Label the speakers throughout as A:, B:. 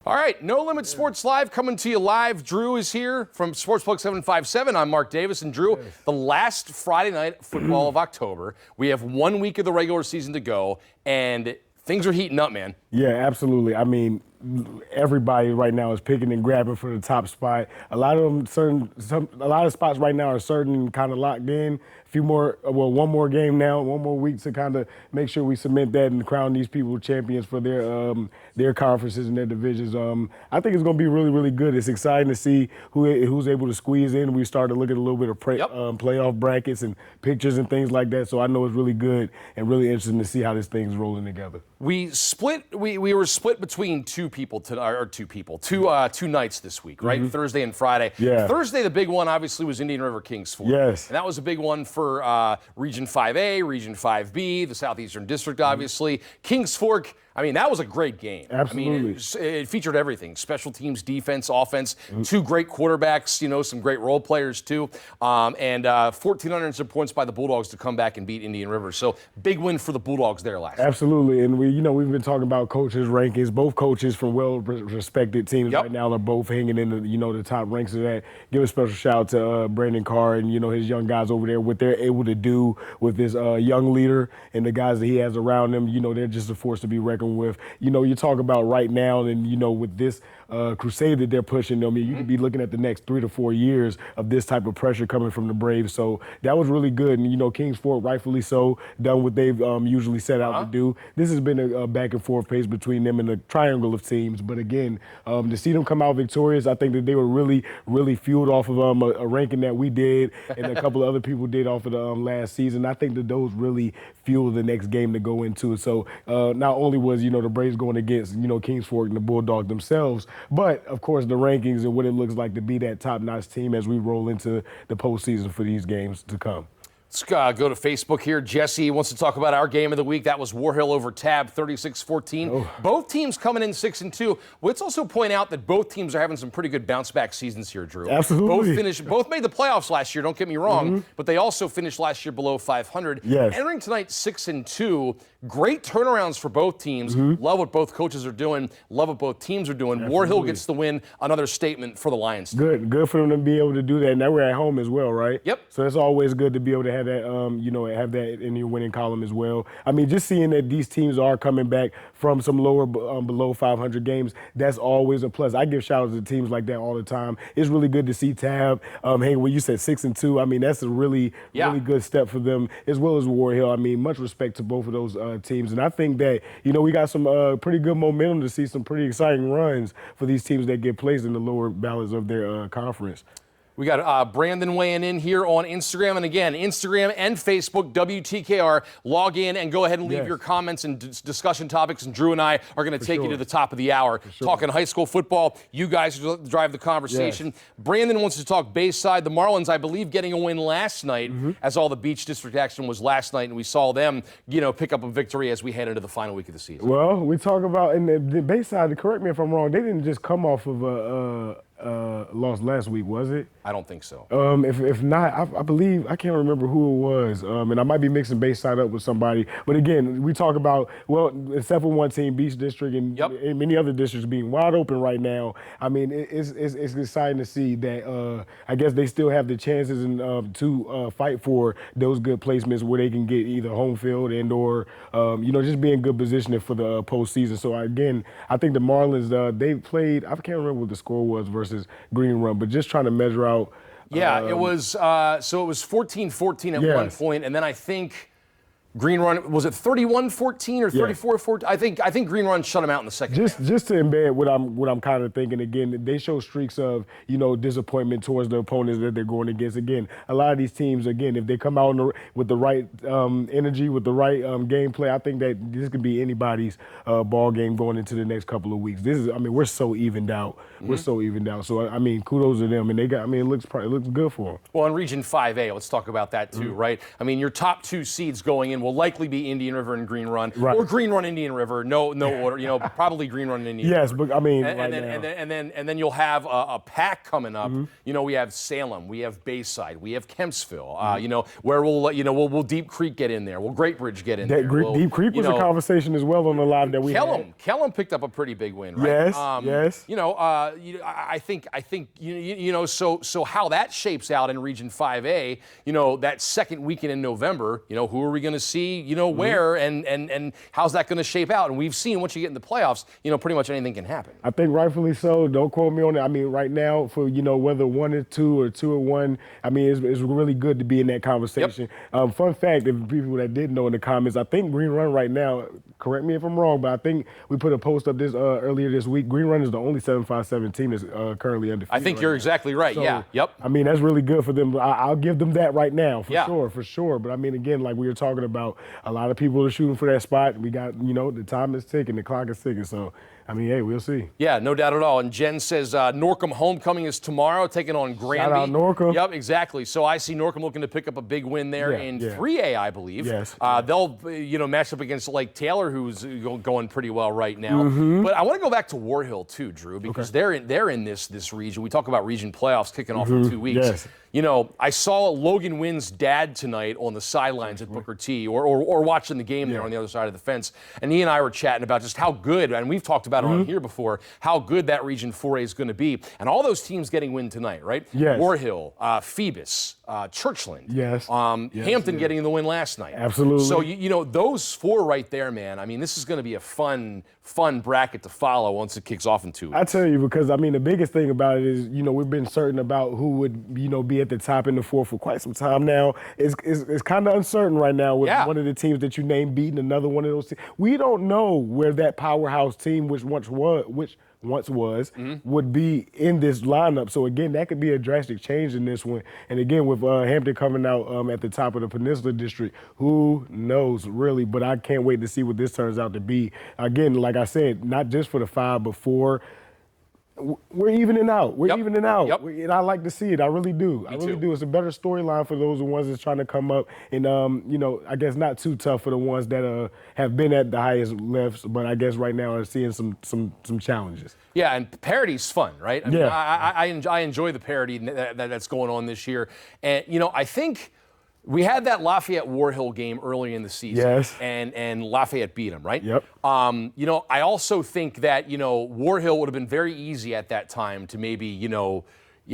A: All right, No Limit Sports Live coming to you live. Drew is here from Sportsbook 757. I'm Mark Davis. And Drew, the last Friday night football of October. We have 1 week of the regular season to go, and things are heating up, man.
B: Yeah, absolutely. I mean, everybody right now is picking and grabbing for the top spot. A lot of spots right now are certain and kind of locked in. One more game now, 1 more week to kind of make sure we cement that and crown these people champions for their conferences and their divisions. I think it's going to be really, really good. It's exciting to see who's able to squeeze in. We started to look at a little bit of playoff brackets and pictures and things like that. So I know it's really good and really interesting to see how this thing's rolling together.
A: We were split between two nights this week, right? Thursday and Friday.
B: Yeah.
A: Thursday, the big one obviously was Indian River Kings Fork.
B: Yes.
A: And that was a big one for Region 5A, Region 5B, the Southeastern District, obviously. Kings Fork, I mean, that was a great game.
B: Absolutely.
A: I mean, it featured everything: special teams, defense, offense, two great quarterbacks, some great role players too, and 1,400 some points by the Bulldogs to come back and beat Indian River. So big win for the Bulldogs there last night.
B: Absolutely, and we've been talking about coaches' rankings. Both coaches from well-respected teams right now are both hanging in the top ranks of that. Give a special shout out to Brandon Carr and his young guys over there, what they're able to do with this young leader and the guys that he has around him. They're just a force to be reckoned with. You talk about right now and, with this crusade that they're pushing, you could be looking at the next 3 to 4 years of this type of pressure coming from the Braves. So that was really good. And, Kings Fork, rightfully so, done what they've usually set out to do. This has been a back and forth pace between them and a triangle of teams. But again, to see them come out victorious, I think that they were really, really fueled off of a ranking that we did and a couple of other people did off of the last season. I think that those really fueled the next game to go into. So not only was, the Braves going against, Kings Fork and the Bulldogs themselves, but, of course, the rankings and what it looks like to be that top-notch team as we roll into the postseason for these games to come.
A: Let's go to Facebook here. Jesse wants to talk about our game of the week. That was Warhill over Tabb, 36-14.
B: Oh.
A: Both teams coming in 6-2. Let's also point out that both teams are having some pretty good bounce-back seasons here, Drew.
B: Absolutely.
A: Both made the playoffs last year, don't get me wrong, but they also finished last year below 500.
B: Yes.
A: Entering tonight 6-2. Great turnarounds for both teams. Love what both coaches are doing. Love what both teams are doing.
B: Absolutely.
A: Warhill gets the win. Another statement for the Lions.
B: Good for them to be able to do that. And now we're at home as well, right?
A: Yep.
B: So it's always good to be able to have that, have that in your winning column as well. I mean, just seeing that these teams are coming back from some lower, below 500 games, that's always a plus. I give shout outs to teams like that all the time. It's really good to see Tabb. Hey, when you said 6-2, I mean, that's a really good step for them, as well as Warhill. I mean, much respect to both of those teams. And I think that, we got some pretty good momentum to see some pretty exciting runs for these teams that get placed in the lower balance of their conference.
A: We got Brandon weighing in here on Instagram. And again, Instagram and Facebook, WTKR. Log in and go ahead and leave your comments and discussion topics. And Drew and I are going to take you to the top of the hour. Talking high school football. You guys drive the conversation.
B: Yes.
A: Brandon wants to talk Bayside. The Marlins, I believe, getting a win last night, as all the Beach District action was last night. And we saw them, pick up a victory as we head into the final week of the season.
B: Well, we talk about, in the Bayside, correct me if I'm wrong, they didn't just come off of a loss last week, was it?
A: I don't think so.
B: If not, I believe, I can't remember who it was, and I might be mixing Bayside up with somebody. But again, we talk about, except for one team, Beach District, and many other districts being wide open right now. I mean, it's exciting to see that. I guess they still have the chances to fight for those good placements where they can get either home field and or just be in good positioning for the postseason. So again, I think the Marlins they played. I can't remember what the score was versus Green Run, but just trying to measure out.
A: Yeah, it was. It was 14-14 at one point, and then I think Green Run, was it 31-14 or 34-14? I think Green Run shut them out in the second half.
B: Just to embed what I'm kind of thinking again, they show streaks of disappointment towards the opponents that they're going against. Again, a lot of these teams, again, if they come out with the right energy, with the right gameplay, I think that this could be anybody's ball game going into the next couple of weeks. We're so evened out. We're so evened out. So kudos to them, and they got. It looks good for them.
A: Well, in Region 5A, let's talk about that too, right? Your top two seeds going in will likely be Indian River and Green Run,
B: Right.
A: or Green Run, Indian River. No order. Probably Green Run, Indian River.
B: Yes, but I mean,
A: And then you'll have a pack coming up. We have Salem, we have Bayside, we have Kempsville. Where we'll Deep Creek get in there. Will Great Bridge get in there?
B: Deep Creek was a conversation as well on the live that we had.
A: Kellum picked up a pretty big win, right?
B: Yes.
A: I think so how that shapes out in Region 5A, that second weekend in November, who are we going to see, where, and how's that going to shape out? And we've seen once you get in the playoffs, pretty much anything can happen.
B: I think rightfully so. Don't quote me on it. I mean, right now, for whether 1-2 or 2-1, I mean, it's really good to be in that conversation. Yep. Fun fact, if people that didn't know in the comments, I think Green Run right now, correct me if I'm wrong, but I think we put a post up this earlier this week. Green Run is the only 7-5-7 team that's currently undefeated.
A: I think you're exactly right.
B: So,
A: yeah. Yep.
B: I mean, that's really good for them. I'll give them that right now, for sure. But I mean, again, like we were talking about, a lot of people are shooting for that spot. We got, the time is ticking, the clock is ticking. So, I mean, hey, we'll see.
A: Yeah, no doubt at all. And Jen says Norcom homecoming is tomorrow, taking on Granby.
B: Shout out Norcom.
A: Yep, exactly. So I see Norcom looking to pick up a big win there in 3A, I believe.
B: Yes.
A: They'll, match up against Lake Taylor, who's going pretty well right now. But I want to go back to Warhill too, Drew, because they're in this region. We talk about region playoffs kicking off in 2 weeks.
B: Yes.
A: I saw Logan Wynn's dad tonight on the sidelines at Booker T, or watching the game there on the other side of the fence, and he and I were chatting about just how good, and we've talked about it on here before, how good that Region 4A is going to be, and all those teams getting win tonight, right?
B: Yes.
A: Warhill, Phoebus, Churchland,
B: yes,
A: Hampton getting the win last night.
B: Absolutely.
A: So those four right there, man. I mean, this is going to be a fun bracket to follow once it kicks off in 2 weeks.
B: I tell you, because I mean the biggest thing about it is we've been certain about who would be at the top in the four for quite some time now. It's kind of uncertain right now with one of the teams that you named beating another one of those teams. We don't know where that powerhouse team, which once was, would be in this lineup. So again, that could be a drastic change in this one. And again, with Hampton coming out at the top of the Peninsula District, who knows really? But I can't wait to see what this turns out to be. Again, like I said, not just for the 5, but 4. We're evening out. We're evening out.
A: Yep.
B: And I like to see it. I really do. I really do. It's a better storyline for those ones that's trying to come up. And, I guess not too tough for the ones that have been at the highest levels, but I guess right now are seeing some challenges.
A: Yeah, and parody's fun, right? I mean, I enjoy the parody that's going on this year. And, I think we had that Lafayette Warhill game early in the season.
B: Yes.
A: And Lafayette beat them, right?
B: Yep.
A: I also think that, Warhill would have been very easy at that time to maybe,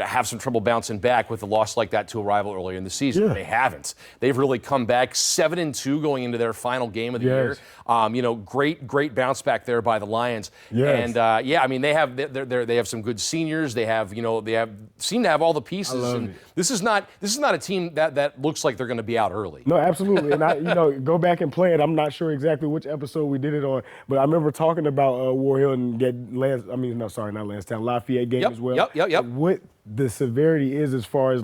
A: have some trouble bouncing back with a loss like that to a rival earlier in the season.
B: Yeah.
A: They haven't. They've really come back 7-2 going into their final game of the year. Great bounce back there by the Lions.
B: Yes.
A: And I mean they have some good seniors. They have seem to have all the pieces. And this is not a team that looks like they're going to be out early.
B: No, absolutely. And I go back and play it. I'm not sure exactly which episode we did it on, but I remember talking about Warhill and Lafayette game as well.
A: Yep.
B: What the severity is as far as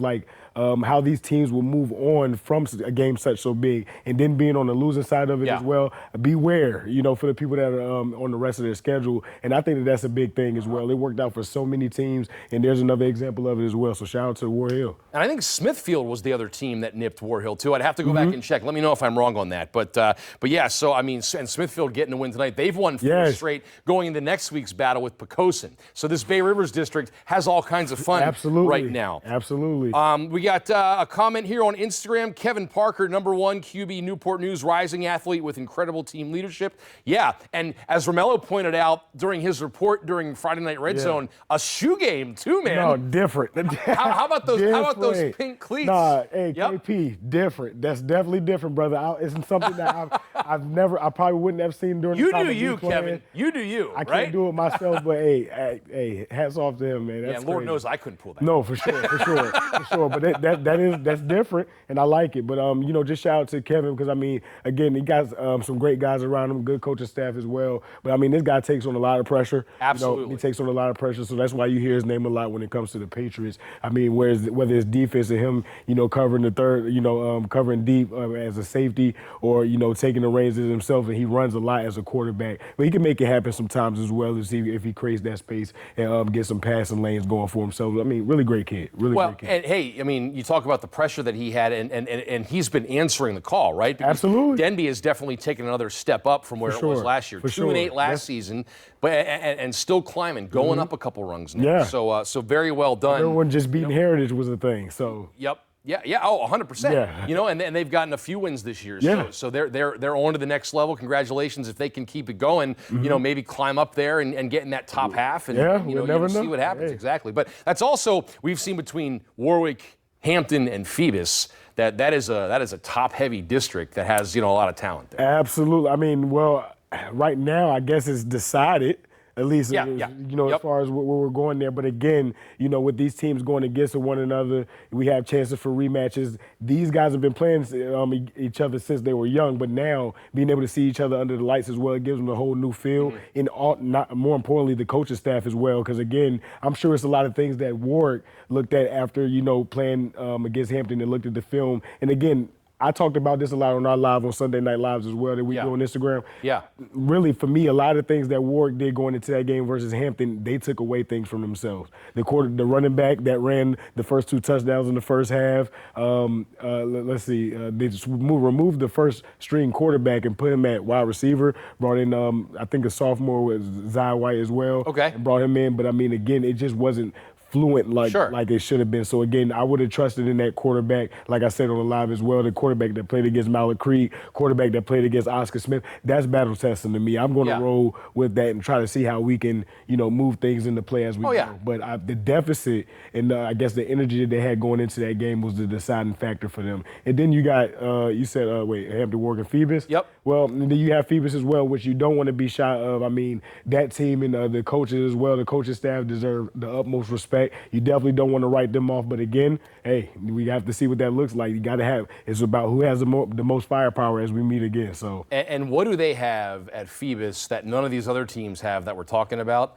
B: how these teams will move on from a game such so big, and then being on the losing side of it as well. Beware, for the people that are on the rest of their schedule. And I think that's a big thing as well. It worked out for so many teams, and there's another example of it as well. So shout out to Warhill.
A: And I think Smithfield was the other team that nipped Warhill too. I'd have to go back and check. Let me know if I'm wrong on that. But yeah. So I mean, and Smithfield getting a win tonight. They've won 4 straight going into next week's battle with Poquoson. So this Bay Rivers district has all kinds of fun right now.
B: Absolutely.
A: We got a comment here on Instagram. Kevin Parker, #1 QB Newport News, rising athlete with incredible team leadership. Yeah, and as Romello pointed out during his report during Friday Night Red Zone, a shoe game too, man.
B: No, different.
A: How about those? How about those pink cleats?
B: Nah, hey, KP, different. That's definitely different, brother. It's something that I probably wouldn't have seen during the time of
A: you,
B: playing.
A: Kevin. You do you.
B: I can't do it myself, but hey, hats off to him, man. That's
A: Lord
B: crazy.
A: knows I couldn't pull that.
B: No, for sure. But that's different, and I like it. But just shout out to Kevin because I mean, again, he got some great guys around him, good coaching staff as well. But I mean, this guy takes on a lot of pressure.
A: Absolutely,
B: he takes on a lot of pressure, so that's why you hear his name a lot when it comes to the Patriots. I mean, whether it's defense and him, covering the third, covering deep as a safety, or taking the reins as himself, and he runs a lot as a quarterback. But he can make it happen sometimes as well as if he creates that space and get some passing lanes going for himself. I mean, really great kid. Really great kid.
A: And hey, I mean, mean, you talk about the pressure that he had, and he's been answering the call, right? Because
B: Absolutely.
A: Denby has definitely taken another step up from where it was last year. 2-8 last season, but and still climbing, going up a couple rungs now.
B: Yeah.
A: So very well done.
B: Everyone just beating Heritage was a thing. So.
A: Yep. Yeah. Oh, 100%.
B: Yeah.
A: You know, and they've gotten a few wins this year.
B: Yeah.
A: So they're on to the next level. Congratulations if they can keep it going. You know, maybe climb up there and get in that top half, and you know,
B: never know.
A: see what happens.
B: Hey.
A: Exactly. But that's also we've seen between Warwick, Hampton, and Phoebus that is a top heavy district that has, you know, a lot of talent there.
B: Absolutely. I mean, well, right now I guess it's decided. At least, you know, as far as where we're going there. But again, you know, with these teams going against one another, we have chances for rematches. These guys have been playing each other since they were young, but now being able to see each other under the lights as well, it gives them a whole new feel. And more importantly, the coaching staff as well. Because again, I'm sure it's a lot of things that Warwick looked at after, you know, playing against Hampton and looked at the film. And again, I talked about this a lot on our live on Sunday Night Lives as well that we do on Instagram.
A: Yeah.
B: Really, for me, a lot of things that Warwick did going into that game versus Hampton, they took away things from themselves. The running back that ran the first 2 touchdowns in the first half. Let's see, they just removed the first string quarterback and put him at wide receiver. Brought in, I think a sophomore was Zai White as well.
A: Okay.
B: And brought him in, but I mean, again, it just wasn't fluent like it should have been. So again, I would have trusted in that quarterback, like I said on the live as well, the quarterback that played against Mallard Creek, quarterback that played against Oscar Smith. That's battle testing to me. I'm going to roll with that and try to see how we can, you know, move things into play as we go. But the deficit and I guess the energy that they had going into that game was the deciding factor for them. And then you got, you said, Hampton, Warwick, and Phoebus.
A: Yep.
B: Well, then you have Phoebus as well, which you don't want to be shy of. I mean, that team and the coaches as well, the coaching staff deserve the utmost respect. You definitely don't want to write them off, but again, hey, we have to see what that looks like. You got to have. It's about who has the most firepower as we meet again. So.
A: And what do they have at Phoebus that none of these other teams have that we're talking about?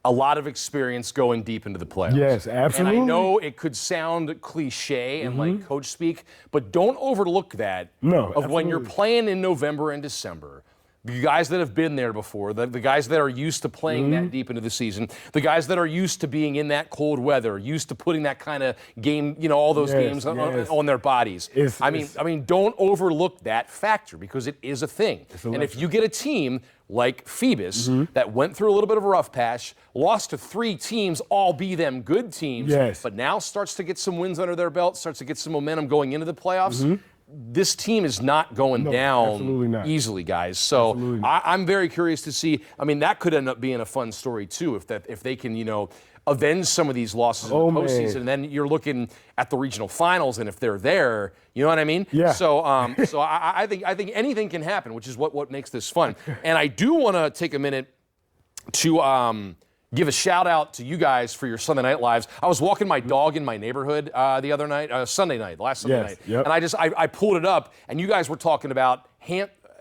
A: A lot of experience going deep into the playoffs.
B: Yes, absolutely.
A: And I know it could sound cliche and like coach speak, but don't overlook that.
B: No,
A: when you're playing in November and December. The guys that have been there before, the guys that are used to playing that deep into the season, the guys that are used to being in that cold weather, used to putting that kind of game, you know, all those games on their bodies. I mean, don't overlook that factor because it is a thing. And if you get a team like Phoebus that went through a little bit of a rough patch, lost to 3 teams, all be them good teams, but now starts to get some wins under their belt, starts to get some momentum going into the playoffs. This team is not going down easily, guys. So I'm very curious to see. I mean, that could end up being a fun story too, if they can, you know, avenge some of these losses in the postseason. And then you're looking at the regional finals, and if they're there, you know what I mean?
B: Yeah.
A: So, I think anything can happen, which is what makes this fun. And I do want to take a minute to give a shout out to you guys for your Sunday Night Lives. I was walking my dog in my neighborhood the other night, last Sunday night, and I pulled it up, and you guys were talking about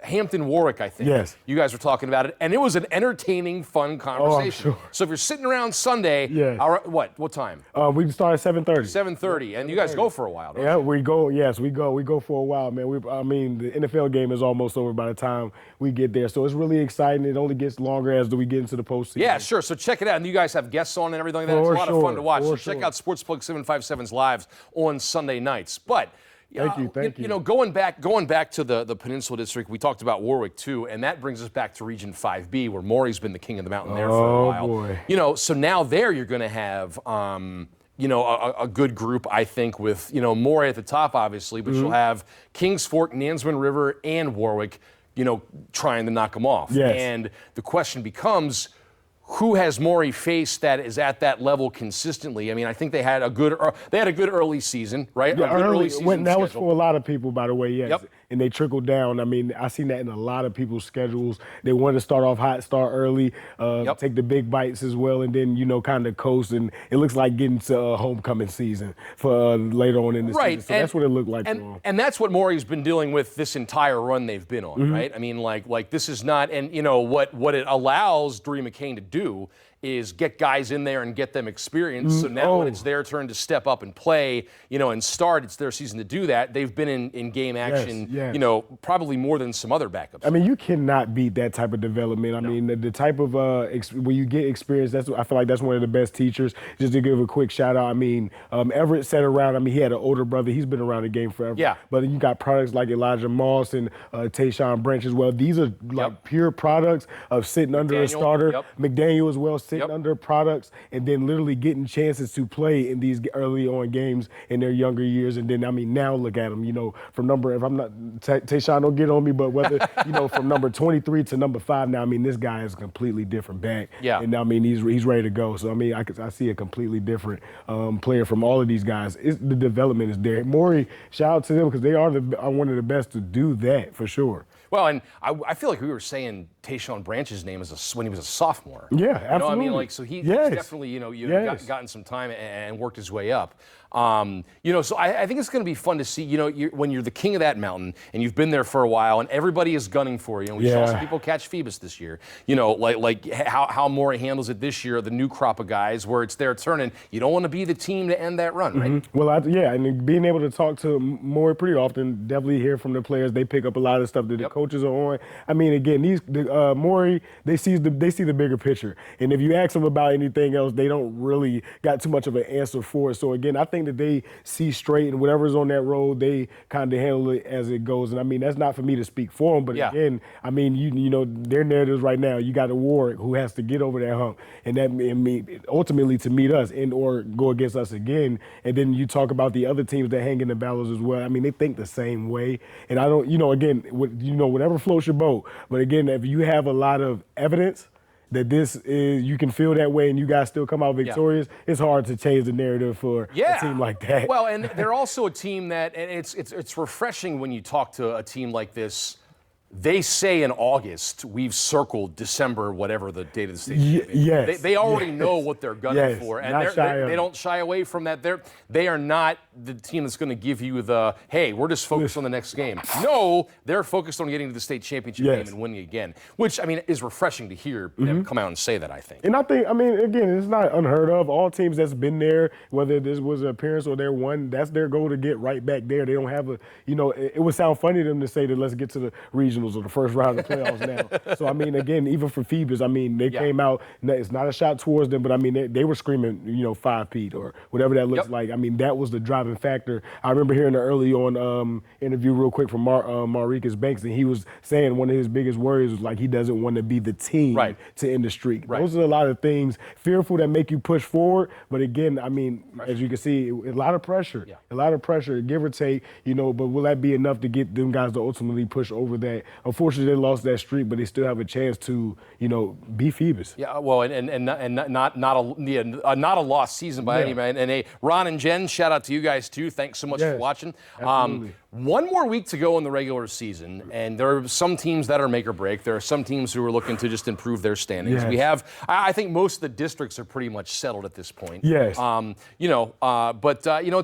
A: Hampton Warwick, I think.
B: Yes.
A: You guys were talking about it, and it was an entertaining, fun conversation.
B: Oh, I'm sure.
A: So if you're sitting around Sunday, what time?
B: We start at 7:30.
A: 7:30, and you guys go for a while, don't you?
B: Yeah, we go. Yes, we go. We go for a while, man. I mean, the NFL game is almost over by the time we get there, so it's really exciting. It only gets longer as we get into the postseason.
A: Yeah, sure. So check it out, and you guys have guests on and everything like that. It's a lot of fun to watch. So check out Sportsplug 757's lives on Sunday nights. But
B: Thank you.
A: You know, going back to the Peninsula District, we talked about Warwick too, and that brings us back to Region 5B, where Maury's been the king of the mountain there for a while.
B: Oh boy.
A: You know, so now there you're going to have, you know, a good group, I think, with, you know, Maury at the top, obviously, but you'll have Kings Fork, Nansemond River, and Warwick, you know, trying to knock them off.
B: Yes.
A: And the question becomes, who has Maury faced that is at that level consistently? I mean, I think they had a good early season, right?
B: Yeah,
A: early season
B: that was for a lot of people, by the way, yes.
A: Yep.
B: And they trickled down. I mean, I seen that in a lot of people's schedules. They wanted to start off hot, start early, take the big bites as well, and then, you know, kind of coast. And it looks like getting to homecoming season for later on in the season. So that's what it looked like for them.
A: And that's what Maury's been dealing with this entire run they've been on, right? I mean, like this is not, and you know what it allows Doree McCain to do is get guys in there and get them experience. So now when it's their turn to step up and play, and start, it's their season to do that. They've been in game action, probably more than some other backups.
B: I mean, you cannot beat that type of development. I mean, the type of when you get experience, I feel like that's one of the best teachers. Just to give a quick shout out, I mean, Everett sat around. I mean, he had an older brother. He's been around the game forever.
A: Yeah.
B: But you got products like Elijah Moss and Tayshaun Branch as well. These are like pure products of sitting under a starter. McDaniel as well, sitting under products, and then literally getting chances to play in these early on games in their younger years. And then, I mean, now look at him, from if I'm not, Tayshaun, don't get on me, but whether, from number 23 to number 5 now, I mean, this guy is a completely different back.
A: Yeah.
B: And I mean, he's ready to go. So, I mean, I see a completely different player from all of these guys. The development is there. Morey, shout out to them because they are one of the best to do that for sure.
A: Well, and I feel like we were saying Tayshaun Branch's name when he was a sophomore.
B: Yeah, absolutely.
A: I mean, like, so he's definitely, gotten some time and worked his way up. So I think it's going to be fun to see, when you're the king of that mountain and you've been there for a while and everybody is gunning for you. And we saw some people catch Phoebus this year. Like how Morey handles it this year, the new crop of guys where it's their turn and you don't want to be the team to end that run, right?
B: Well, and being able to talk to Morey pretty often, definitely hear from the players. They pick up a lot of stuff that the coaches are on. I mean, again, Morey, they see the bigger picture. And if you ask them about anything else, they don't really got too much of an answer for it. So again, I think that they see straight, and whatever's on that road, they kind of handle it as it goes. And I mean, that's not for me to speak for them, but again, I mean, their narratives right now, you got a Warwick who has to get over that hump, and that ultimately to meet us or go against us again. And then you talk about the other teams that hang in the battles as well. I mean, they think the same way. And I don't, again, whatever floats your boat. But again, if you have a lot of evidence that you can feel that way and you guys still come out victorious, it's hard to change the narrative for a team like that.
A: Well, and they're also a team that, and it's refreshing when you talk to a team like this. They say in August, we've circled December, whatever the date of the state.
B: Yes.
A: They already know what they're gunning for. And they don't shy away from that. They are not the team that's going to give you hey, we're just focused on the next game. No, they're focused on getting to the state championship game and winning again, which, I mean, is refreshing to hear them come out and say that, I think.
B: And I think, I mean, again, it's not unheard of. All teams that's been there, whether this was an appearance or their one, that's their goal to get right back there. They don't have it would sound funny to them to say that let's get to the regionals or the first round of the playoffs now. So, I mean, again, even for Phoebus, I mean, they came out, it's not a shot towards them, but I mean, they were screaming, 5-peat or whatever that looks like. I mean, that was the driving factor. I remember hearing an early on interview real quick from Marcus Banks, and he was saying one of his biggest worries was like he doesn't want to be the team to end the streak. Those are a lot of things fearful that make you push forward, but again, I mean, as you can see, a lot of pressure, give or take, but will that be enough to get them guys to ultimately push over that? Unfortunately, they lost that streak, but they still have a chance to, beat Phoebus.
A: Yeah, well, and not a lost season by any man. And Ron and Jen, shout out to you guys too. Thanks so much for watching. One more week to go in the regular season, and there are some teams that are make or break. There are some teams who are looking to just improve their standings. We have, I think most of the districts are pretty much settled at this point.
B: Yes.
A: It's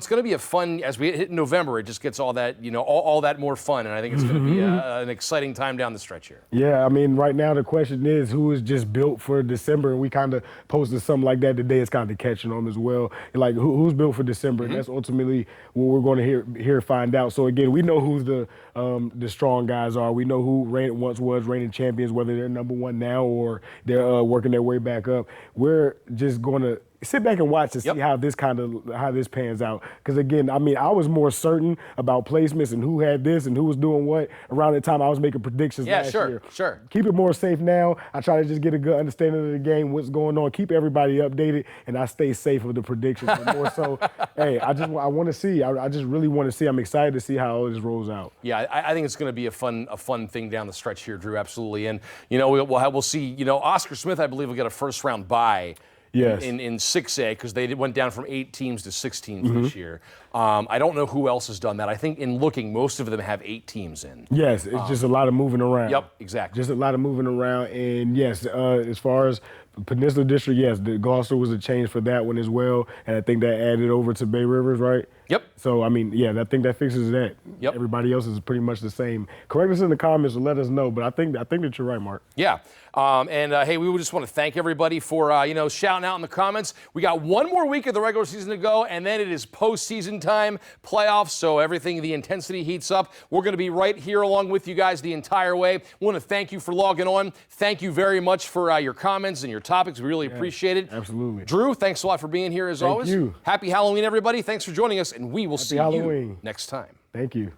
A: going to be a fun, as we hit November, it just gets all that, all that more fun, and I think it's going to be an exciting time down the stretch here.
B: Yeah, I mean, right now the question is who is just built for December, and we kind of posted something like that today. It's kind of catching on as well. Like, who's built for December? And that's ultimately what we're going to find out. So again, we know who the strong guys are. We know who once was reigning champions, whether they're number one now or they're working their way back up. We're just going to sit back and watch to see how this pans out. Because again, I mean, I was more certain about placements and who had this and who was doing what around the time I was making predictions last year.
A: Sure.
B: Keep it more safe now. I try to just get a good understanding of the game, what's going on, keep everybody updated, and I stay safe with the predictions. But more so, hey, I want to see. I just really want to see. I'm excited to see how all this rolls out.
A: Yeah, I think it's going to be a fun thing down the stretch here, Drew. Absolutely, and we'll see. Oscar Smith, I believe, will get a first round bye.
B: Yes.
A: In 6A, because they went down from 8 teams to 6 teams this year. I don't know who else has done that. I think in looking, most of them have 8 teams in.
B: Yes, it's just a lot of moving around.
A: Yep, exactly.
B: Just a lot of moving around. And yes, as far as Peninsula District, yes, the Gloucester was a change for that one as well. And I think that added over to Bay Rivers, right?
A: Yep.
B: So, I mean, yeah, I think that fixes that.
A: Yep.
B: Everybody else is pretty much the same. Correct us in the comments or let us know, but I think that you're right, Mark.
A: Yeah. Hey, we just want to thank everybody for, shouting out in the comments. We got one more week of the regular season to go, and then it is postseason time, playoffs, so the intensity heats up. We're going to be right here along with you guys the entire way. We want to thank you for logging on. Thank you very much for your comments and your topics. We really appreciate it.
B: Absolutely.
A: Drew, thanks a lot for being here as always.
B: Thank you.
A: Happy Halloween, everybody. Thanks for joining us, and we will see
B: Halloween.
A: you next time.
B: Thank you.